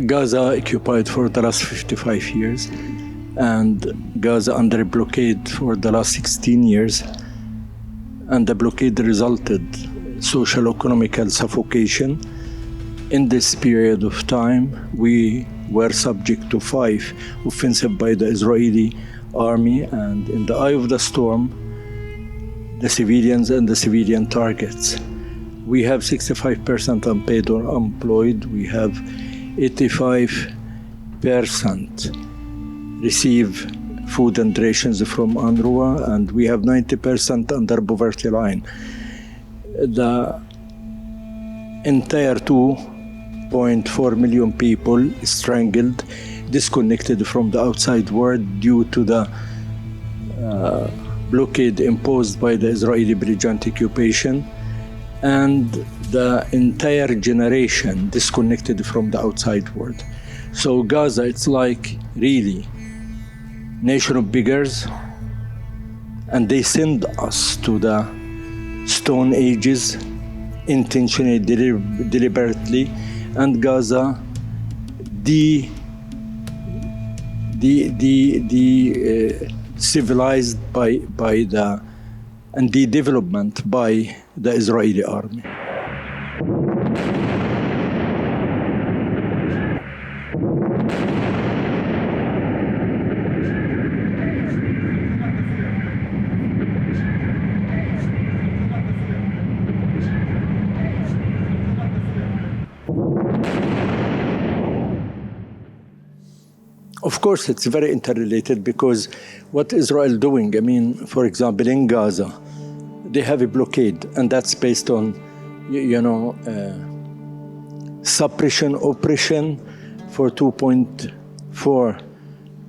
Gaza occupied for the last 55 years, and Gaza under blockade for the last 16 years. And the blockade resulted social economical suffocation. In this period of time, we were subject to 5 offensives by the Israeli army, and in the eye of the storm, the civilians and the civilian targets. We have 65% unpaid or unemployed. We have 85% receive food and rations from UNRWA, and we have 90% under poverty line. The entire 2.4 million people strangled, disconnected from the outside world due to the blockade imposed by the Israeli belligerent occupation, and the entire generation disconnected from the outside world. So Gaza, it's like really nation of beggars, and they send us to the Stone Ages intentionally, deliberately, and Gaza civilized by the and the development by the Israeli army. Of course, it's very interrelated, because what Israel doing, I mean, for example, in Gaza, they have a blockade, and that's based on, suppression, oppression for 2.4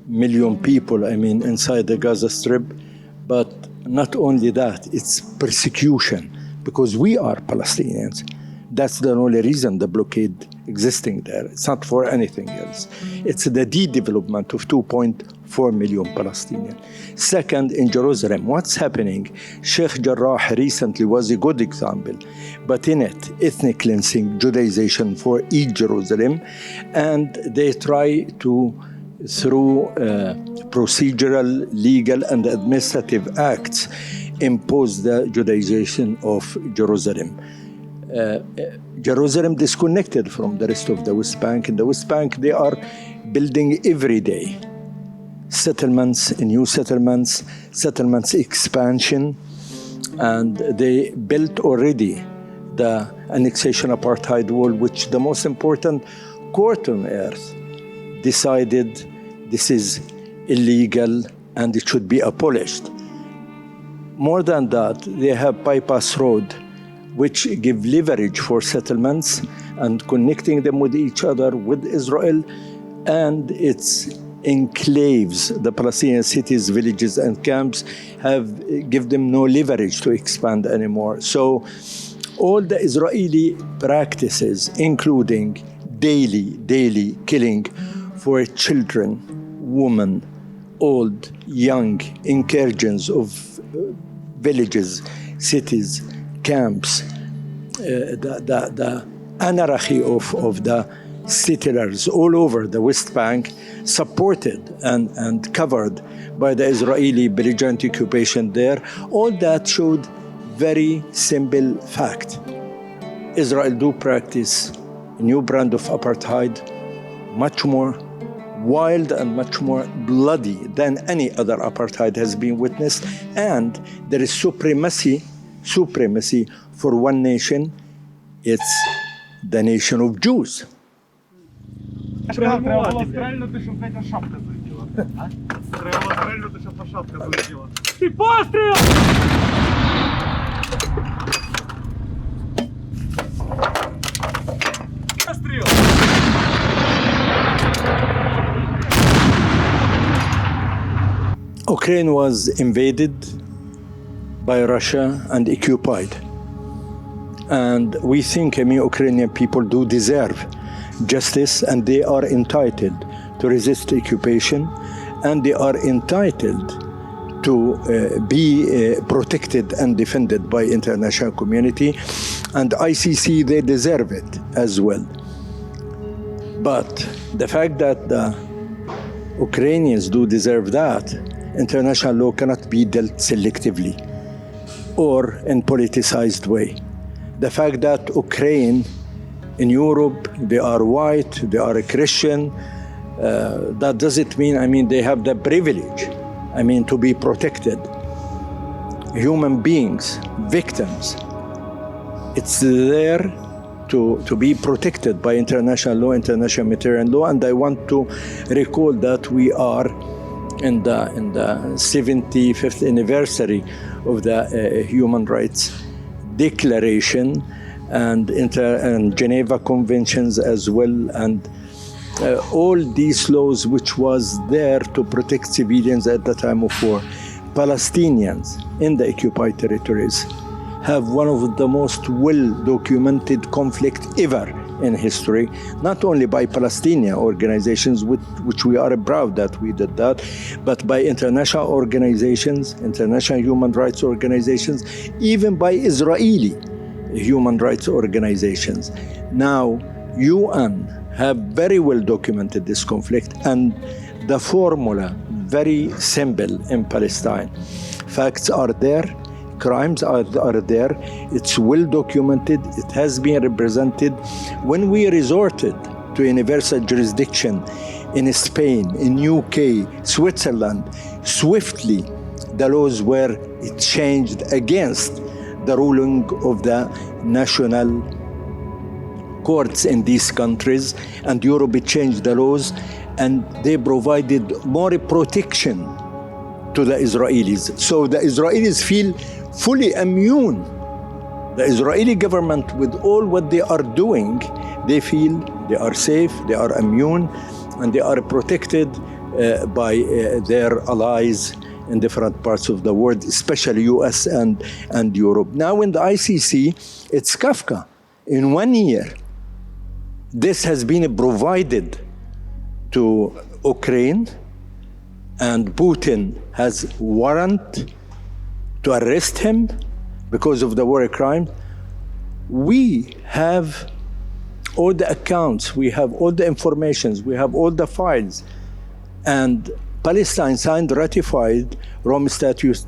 million people, I mean, inside the Gaza Strip. But not only that, it's persecution, because we are Palestinians. That's the only reason the blockade existing there. It's not for anything else. It's the de-development of 2.4 million Palestinians. Second, in Jerusalem, what's happening? Sheikh Jarrah recently was a good example, but in it, ethnic cleansing, Judaization for East Jerusalem, and they try to, through procedural, legal, and administrative acts, impose the Judaization of Jerusalem. Jerusalem disconnected from the rest of the West Bank. In the West Bank, they are building every day settlements, new settlements, settlements expansion, and they built already the annexation apartheid wall, which the most important court on earth decided this is illegal and it should be abolished. More than that, they have bypass road, which give leverage for settlements and connecting them with each other, with Israel, and its enclaves, the Palestinian cities, villages, and camps, give them no leverage to expand anymore. So all the Israeli practices, including daily killing for children, women, old, young, incursions of villages, cities, camps, the anarchy of the settlers all over the West Bank, supported and covered by the Israeli belligerent occupation there, all that showed very simple fact. Israel do practice a new brand of apartheid, much more wild and much more bloody than any other apartheid has been witnessed, and there is supremacy for one nation. It's the nation of Jews. Треба стрельнути, щоб Петя шапка злетіла. Треба стрельнути, щоб шапка злетіла. І постріл! Постріл! Ukraine was invaded by Russia and occupied. And we think, Ukrainian people do deserve justice, and they are entitled to resist occupation, and they are entitled to be protected and defended by international community, and ICC, they deserve it as well. But the fact that the Ukrainians do deserve that, international law cannot be dealt selectively or in politicized way. The fact that Ukraine in Europe, they are white, they are a Christian, that doesn't mean, they have the privilege, to be protected. Human beings, victims, it's there to be protected by international law, international humanitarian law, and I want to recall that we are in the 75th anniversary of the Human Rights Declaration and Geneva Conventions as well, and all these laws which was there to protect civilians at the time of war. Palestinians in the occupied territories have one of the most well-documented conflict ever in history, not only by Palestinian organizations, which we are proud that we did that, but by international organizations, international human rights organizations, even by Israeli human rights organizations. Now, UN have very well documented this conflict, and the formula, very simple in Palestine. Facts are there, crimes are there, it's well documented, it has been represented. When we resorted to universal jurisdiction in Spain, in UK, Switzerland, swiftly the laws were changed against the ruling of the national courts in these countries, and Europe changed the laws, and they provided more protection to the Israelis. So the Israelis feel fully immune. The Israeli government, with all what they are doing, they feel they are safe, they are immune, and they are protected by their allies in different parts of the world, especially US and Europe. Now in the ICC, it's Kafka. In 1 year, this has been provided to Ukraine, and Putin has warrant to arrest him because of the war crime. We have all the accounts, we have all the informations, we have all the files, and Palestine signed, ratified Rome Statute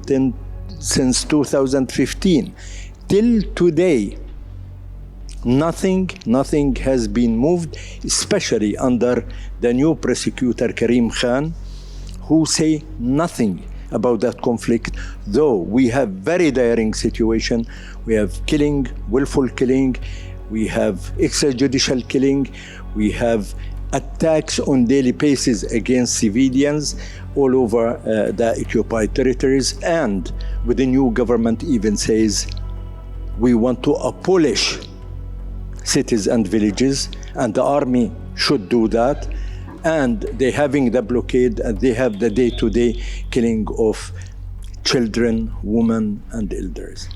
since 2015. Till today, nothing has been moved, especially under the new prosecutor Karim Khan, who say nothing about that conflict, though we have very daring situation. We have killing, willful killing, we have extrajudicial killing, we have attacks on daily basis against civilians all over the occupied territories, and with the new government even says we want to abolish cities and villages, and the army should do that. And they're having the blockade, and they have the day-to-day killing of children, women, and elders.